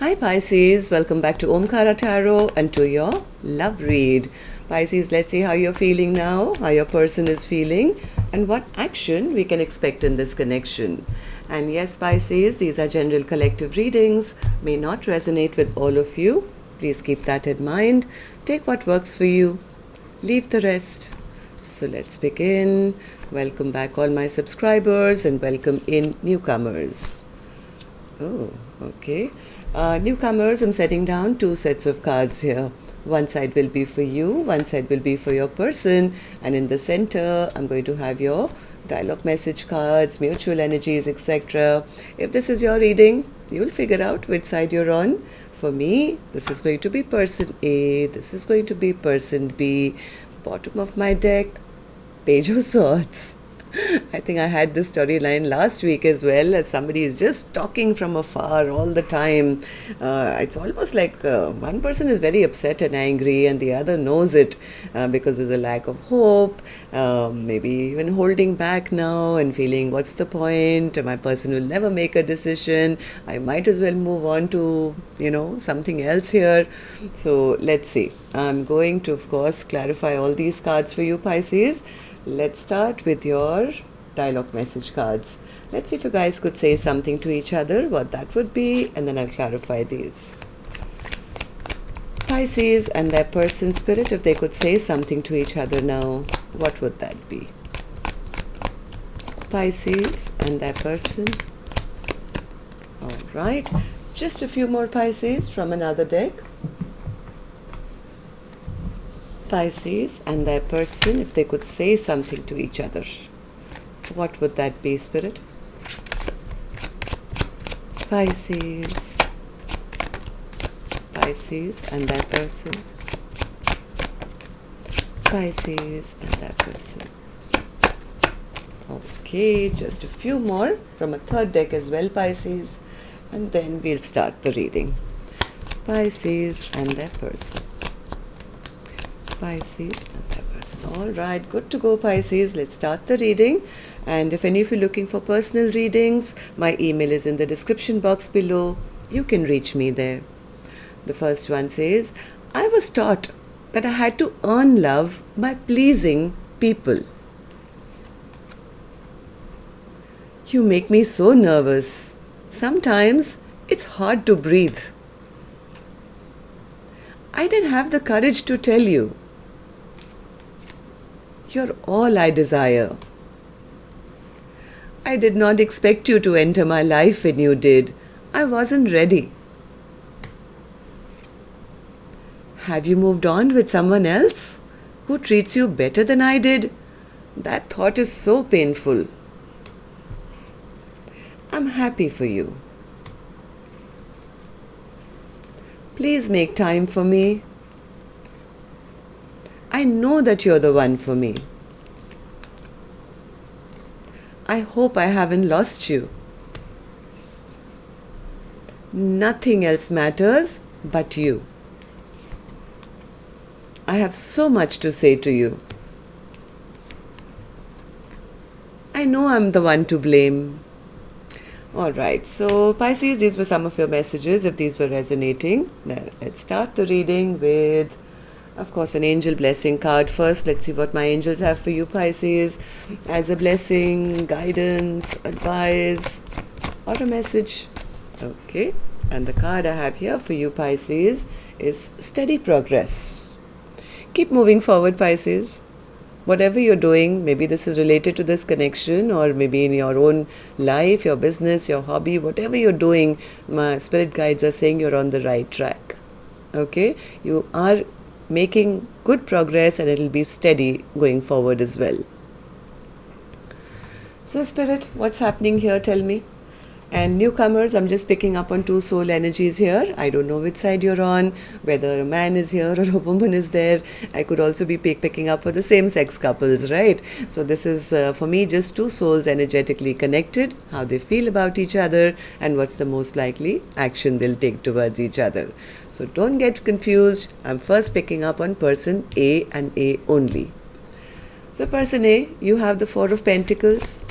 Hi Pisces, welcome back to Omkaratarot and to your love read. Pisces, let's see how you're feeling now, how your person is feeling, and what action we can expect in this connection. And yes, Pisces, these are general collective readings, may not resonate with all of you. Please keep that in mind. Take what works for you, leave the rest. So let's begin. Welcome back all my subscribers and welcome in newcomers. Oh, okay. Newcomers, I'm setting down 2 sets of cards here. One side will be for you, one side will be for your person, and in the center, I'm going to have your dialogue message cards, mutual energies, etc. If this is your reading, you'll figure out which side you're on. For me, this is going to be person A, this is going to be person B. Bottom of my deck, Page of Swords. I think I had this storyline last week as well, as somebody is just talking from afar all the time. It's almost like one person is very upset and angry and the other knows it because there's a lack of hope, maybe even holding back now and feeling what's the point, my person will never make a decision, I might as well move on to something else here. So let's see. I'm going to of course clarify all these cards for you, Pisces. Let's start with your dialogue message cards. Let's see if you guys could say something to each other, what that would be, and then I'll clarify these. Pisces and their person spirit, if they could say something to each other now, what would that be? Pisces and their person. All right. Just a few more Pisces from another deck. Pisces and their person, if they could say something to each other, what would that be, Spirit? Pisces and their person. Pisces and their person. Okay, just a few more from a third deck as well, Pisces, and then we'll start the reading. Pisces and their person. Pisces and their person. All right, good to go, Pisces. Let's start the reading. And if any of you are looking for personal readings, my email is in the description box below. You can reach me there. The first one says, I was taught that I had to earn love by pleasing people. You make me so nervous. Sometimes it's hard to breathe. I didn't have the courage to tell you. You're all I desire. I did not expect you to enter my life when you did. I wasn't ready. Have you moved on with someone else who treats you better than I did? That thought is so painful. I'm happy for you. Please make time for me. I know that you're the one for me. I hope I haven't lost you. Nothing else matters but you. I have so much to say to you. I know I'm the one to blame. Alright, so Pisces, these were some of your messages if these were resonating. Now, let's start the reading with, of course, an angel blessing card first. Let's see what my angels have for you, Pisces, as a blessing, guidance, advice, or a message. Okay, and the card I have here for you, Pisces, is steady progress. Keep moving forward, Pisces. Whatever you're doing, maybe this is related to this connection or maybe in your own life, your business, your hobby, whatever you're doing, my spirit guides are saying you're on the right track. Okay, you are making good progress and it'll be steady going forward as well. So Spirit, what's happening here? Tell me. And newcomers, I'm just picking up on 2 soul energies here. I don't know which side you're on, whether a man is here or a woman is there. I could also be picking up for the same sex couples, right? So this is for me just 2 souls energetically connected, how they feel about each other and what's the most likely action they'll take towards each other. So don't get confused. I'm first picking up on person A and A only. So person A, you have the 4 of Pentacles.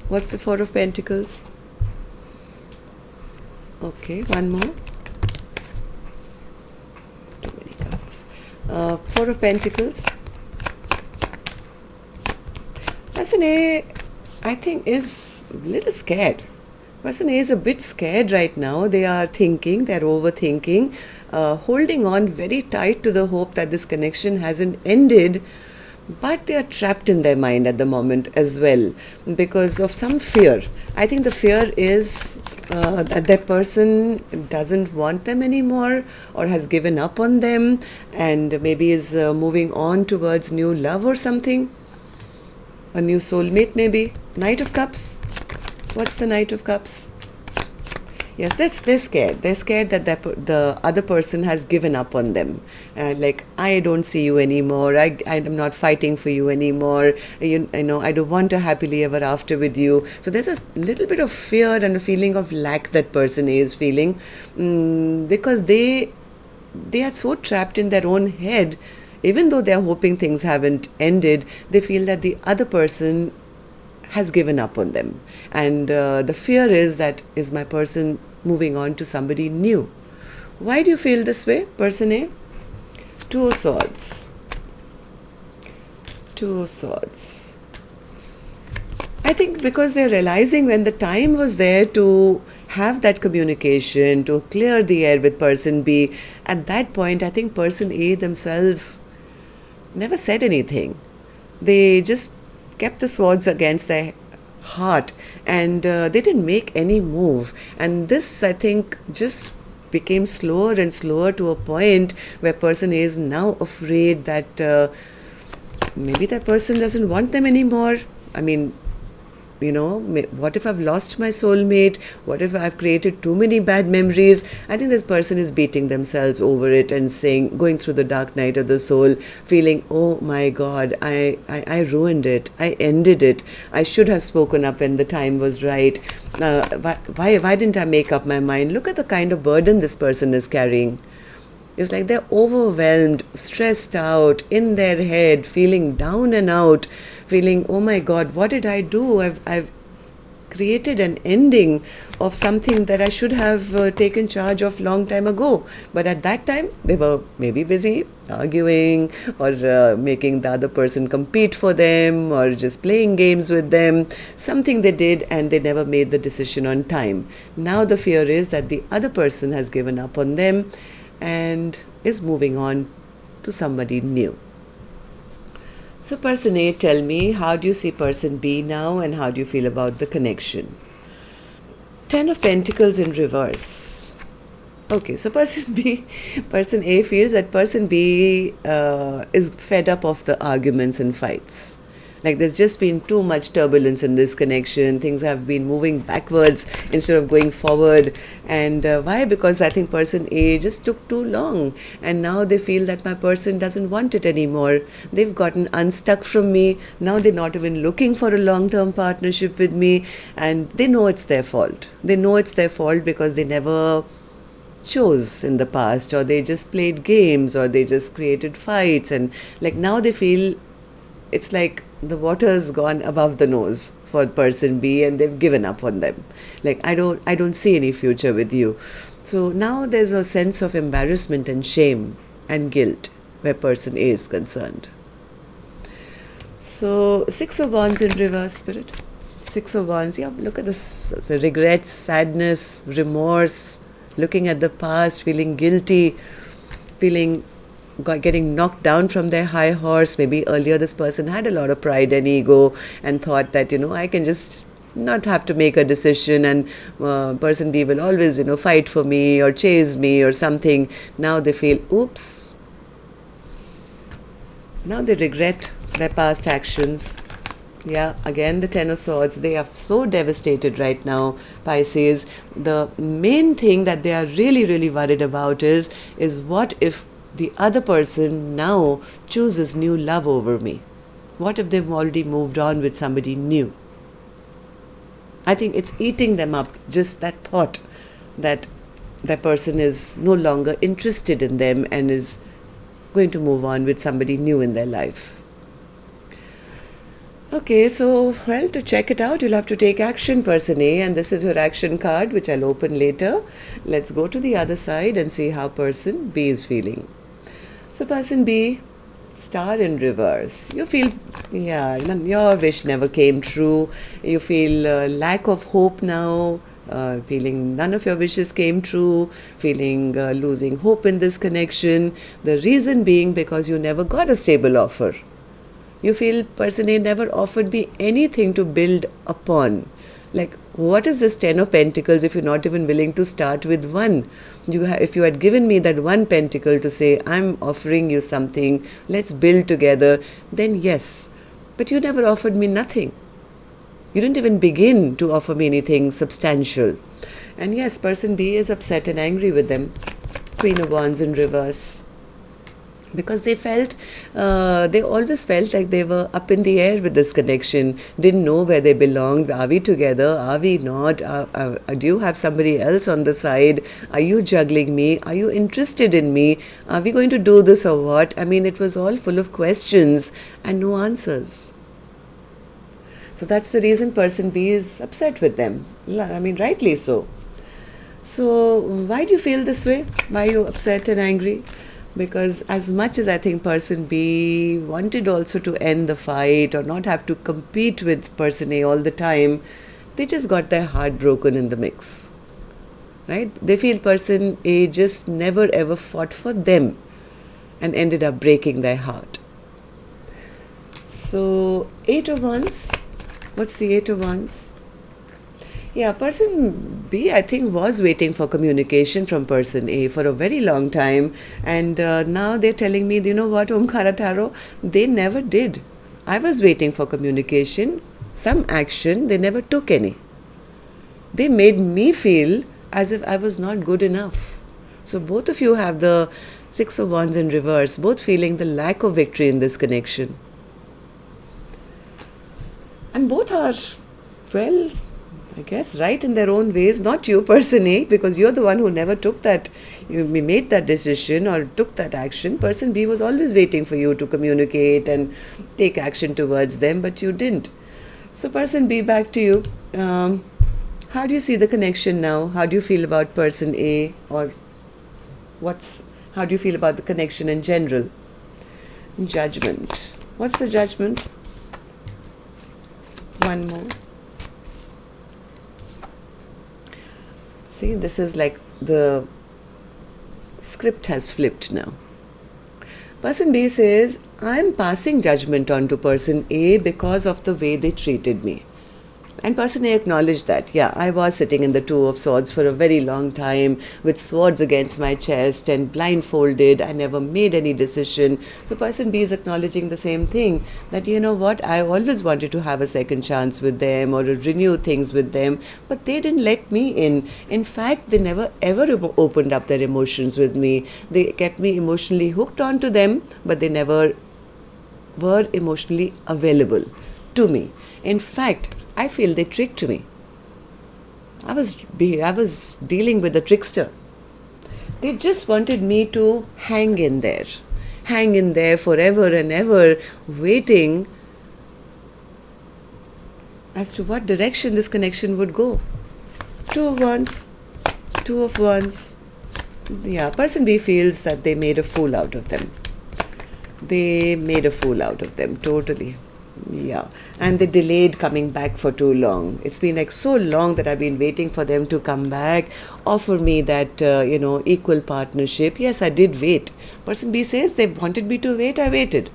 What's the 4 of Pentacles? Okay, one more. Four of Pentacles. Person A, I think, is a little scared. Person A is a bit scared right now. They are thinking, they're overthinking, holding on very tight to the hope that this connection hasn't ended, but they are trapped in their mind at the moment as well because of some fear. I think the fear is that person doesn't want them anymore or has given up on them and maybe is moving on towards new love or something. A new soulmate maybe. Knight of Cups. What's the Knight of Cups? Yes, they're scared. They're scared that the other person has given up on them. Like, I don't see you anymore. I'm not fighting for you anymore. You know, I don't want a happily ever after with you. So there's a little bit of fear and a feeling of lack that person is feeling because they are so trapped in their own head. Even though they're hoping things haven't ended, they feel that the other person has given up on them. And the fear is that, is my person moving on to somebody new? Why do you feel this way, person A? Two of Swords. Two of Swords. I think because they're realizing when the time was there to have that communication, to clear the air with person B, at that point, I think person A themselves never said anything. They just kept the swords against their heart and they didn't make any move. And this, I think, just became slower and slower to a point where person A is now afraid that maybe that person doesn't want them anymore. I mean, you know, what if I've lost my soulmate? What if I've created too many bad memories? I think this person is beating themselves over it and saying, going through the dark night of the soul, feeling, oh my God, I ruined it. I ended it. I should have spoken up when the time was right. Why didn't I make up my mind? Look at the kind of burden this person is carrying. It's like they're overwhelmed, stressed out, in their head, feeling down and out, feeling, oh my God, what did I do? I've created an ending of something that I should have taken charge of long time ago. But at that time, they were maybe busy arguing or making the other person compete for them or just playing games with them. Something they did and they never made the decision on time. Now the fear is that the other person has given up on them and is moving on to somebody new. So person A, tell me, how do you see person B now and how do you feel about the connection? Ten of Pentacles in reverse. Okay, so person A feels that person B is fed up of the arguments and fights. Like there's just been too much turbulence in this connection. Things have been moving backwards instead of going forward. And why? Because I think person A just took too long. And now they feel that my person doesn't want it anymore. They've gotten unstuck from me. Now they're not even looking for a long-term partnership with me. And they know it's their fault. They know it's their fault because they never chose in the past, or they just played games, or they just created fights. And like now they feel it's like the water's gone above the nose for person B and they've given up on them. Like, I don't see any future with you. So now there's a sense of embarrassment and shame and guilt where person A is concerned. So Six of Wands in reverse, Spirit. Six of Wands, yeah, look at this. The regrets, sadness, remorse, looking at the past, feeling guilty, getting knocked down from their high horse. Maybe earlier this person had a lot of pride and ego and thought that, I can just not have to make a decision and person B will always, fight for me or chase me or something. Now they feel, oops. Now they regret their past actions. Yeah, again the Ten of Swords. They are so devastated right now, Pisces. The main thing that they are really, really worried about is what if the other person now chooses new love over me? What if they've already moved on with somebody new? I think it's eating them up, just that thought that that person is no longer interested in them and is going to move on with somebody new in their life. Okay, so, well, to check it out, you'll have to take action, person A, and this is your action card, which I'll open later. Let's go to the other side and see how person B is feeling. So person B, star in reverse. You feel, yeah, your wish never came true. You feel lack of hope now, feeling none of your wishes came true, feeling losing hope in this connection. The reason being because you never got a stable offer. You feel person A never offered me anything to build upon. Like, what is this 10 of Pentacles if you're not even willing to start with one? If you had given me that one pentacle to say, I'm offering you something, let's build together, then yes. But you never offered me nothing. You didn't even begin to offer me anything substantial. And yes, person B is upset and angry with them. Queen of Wands in reverse. Because they always felt like they were up in the air with this connection, didn't know where they belonged. Are we together? Are we not? Do you have somebody else on the side? Are you juggling me? Are you interested in me? Are we going to do this or what? I mean, it was all full of questions and no answers. So that's the reason person B is upset with them. I mean, rightly so. So why do you feel this way? Why are you upset and angry? Because as much as I think person B wanted also to end the fight or not have to compete with person A all the time, they just got their heart broken in the mix. Right? They feel person A just never ever fought for them and ended up breaking their heart. So, 8 of Wands. What's the 8 of Wands? Yeah, person B, I think, was waiting for communication from person A for a very long time. And now they're telling me, you know what, Omkaratarot, they never did. I was waiting for communication, some action, they never took any. They made me feel as if I was not good enough. So both of you have the 6 of Wands in reverse, both feeling the lack of victory in this connection. And both are, well, I guess, right in their own ways. Not you, person A, because you're the one who never took that, you made that decision or took that action. Person B was always waiting for you to communicate and take action towards them, but you didn't. So person B, back to you. How do you see the connection now? How do you feel about person A? Or how do you feel about the connection in general? Judgment. What's the judgment? One more. See, this is like the script has flipped now. Person B says, I'm passing judgment on to person A because of the way they treated me. And person A acknowledged that, yeah, I was sitting in the 2 of Swords for a very long time with swords against my chest and blindfolded. I never made any decision. So person B is acknowledging the same thing, that, you know what, I always wanted to have a second chance with them or renew things with them, but they didn't let me in. In fact, they never ever opened up their emotions with me. They kept me emotionally hooked onto them, but they never were emotionally available to me. In fact, I feel they tricked me. I was dealing with a trickster. They just wanted me to hang in there forever and ever, waiting as to what direction this connection would go. 2 of Wands, 2 of Wands. Yeah, person B feels that they made a fool out of them. They made a fool out of them, totally. Yeah, and they delayed coming back for too long. It's been like so long that I've been waiting for them to come back, offer me that, equal partnership. Yes, I did wait. Person B says they wanted me to wait, I waited.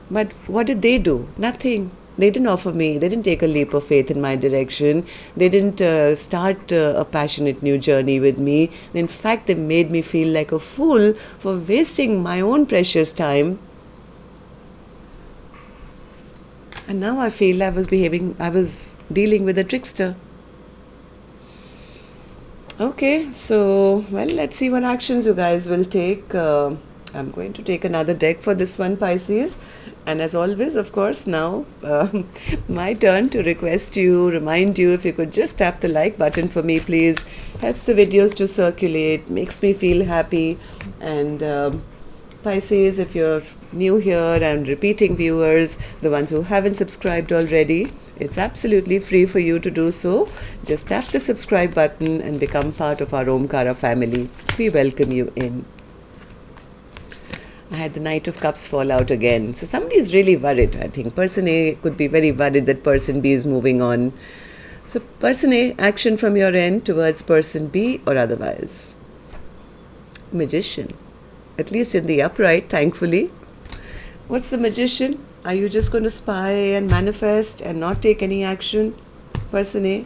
But what did they do? Nothing. They didn't offer me, they didn't take a leap of faith in my direction. They didn't start a passionate new journey with me. In fact, they made me feel like a fool for wasting my own precious time. And now I feel I was dealing with a trickster. Okay, so, well, let's see what actions you guys will take. I'm going to take another deck for this one, Pisces. And as always, of course, now my turn to remind you, if you could just tap the like button for me, please. Helps the videos to circulate, makes me feel happy. And Pisces, if you're new here and repeating viewers, the ones who haven't subscribed already, it's absolutely free for you to do so. Just tap the subscribe button and become part of our Omkara family. We welcome you in. I had the Knight of Cups fall out again. So somebody is really worried. I think person A could be very worried that person B is moving on. So person A, action from your end towards person B or otherwise. Magician. At least in the upright, thankfully. What's the Magician? Are you just going to spy and manifest and not take any action? Person A.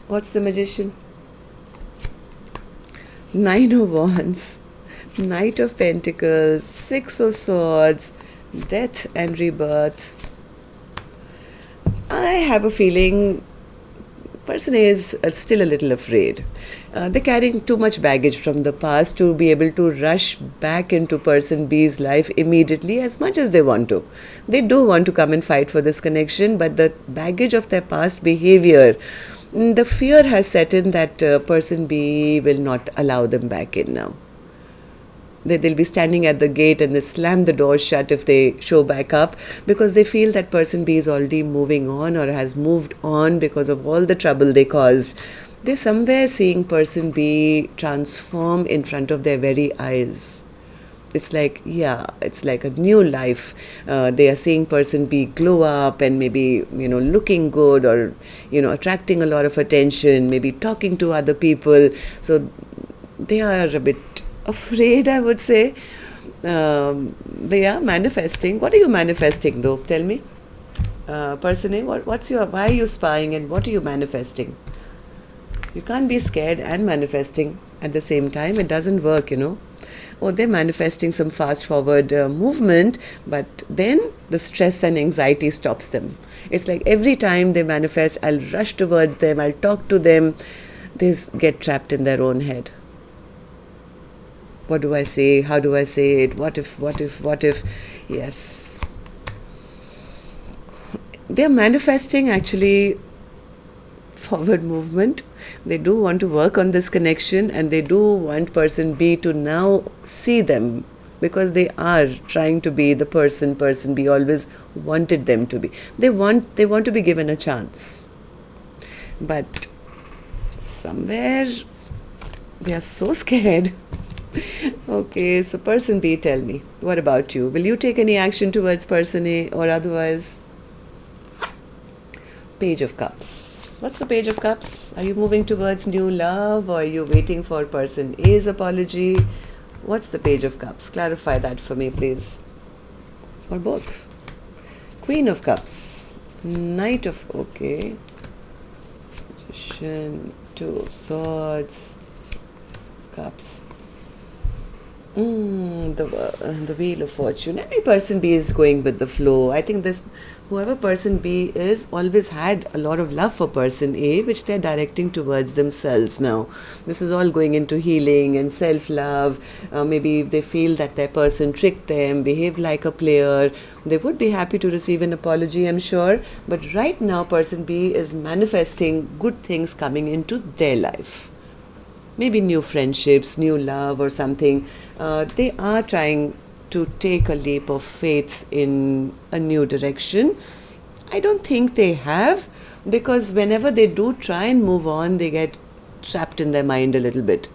What's the Magician? Nine of Wands, Knight of Pentacles, Six of Swords, Death and Rebirth. I have a feeling person A is still a little afraid. They're carrying too much baggage from the past to be able to rush back into person B's life immediately as much as they want to. They do want to come and fight for this connection, but the baggage of their past behavior, the fear has set in that person B will not allow them back in now. They'll be standing at the gate and they slam the door shut if they show back up, because they feel that person B is already moving on or has moved on because of all the trouble they caused. They're somewhere seeing person B transform in front of their very eyes. It's like, it's like a new life. They are seeing person B glow up and maybe, looking good or, attracting a lot of attention, maybe talking to other people. So they are a bit afraid, I would say. They are manifesting. What are you manifesting though? Tell me. Person A, why are you spying and what are you manifesting? You can't be scared and manifesting at the same time. It doesn't work, Oh, they're manifesting some fast forward movement, but then the stress and anxiety stops them. It's like every time they manifest, I'll rush towards them, I'll talk to them. They get trapped in their own head. What do I say? How do I say it? What if? Yes. They're manifesting actually forward movement. They do want to work on this connection and they do want person B to now see them, because they are trying to be the person B always wanted them to be. They want to be given a chance. But somewhere they are so scared. Okay, so person B, tell me, what about you? Will you take any action towards person A or otherwise? Page of Cups. What's the Page of Cups? Are you moving towards new love or are you waiting for person A's apology? What's the Page of Cups? Clarify that for me, please. Or both. Queen of Cups. Knight of... Okay. Magician. Two of Swords. Cups. The Wheel of Fortune. I think person B is going with the flow. I think whoever person B is always had a lot of love for person A, which they're directing towards themselves now. This is all going into healing and self-love. Maybe they feel that their person tricked them, behaved like a player. They would be happy to receive an apology, I'm sure. But right now, person B is manifesting good things coming into their life. Maybe new friendships, new love or something. They are trying to take a leap of faith in a new direction. I don't think they have, because whenever they do try and move on, they get trapped in their mind a little bit,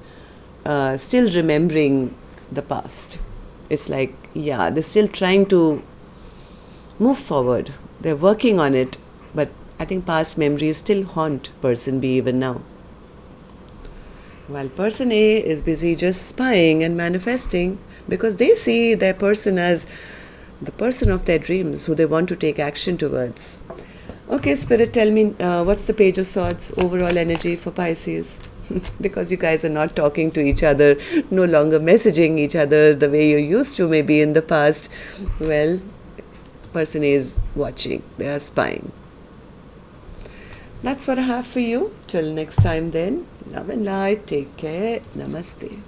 still remembering the past. It's like, they're still trying to move forward. They're working on it, but I think past memories still haunt person B even now. While person A is busy just spying and manifesting, because they see their person as the person of their dreams who they want to take action towards. Okay, Spirit, tell me what's the Page of Swords overall energy for Pisces? Because you guys are not talking to each other, no longer messaging each other the way you used to maybe in the past. Well, person A is watching, they are spying. That's what I have for you. Till next time then, love and light, take care, namaste.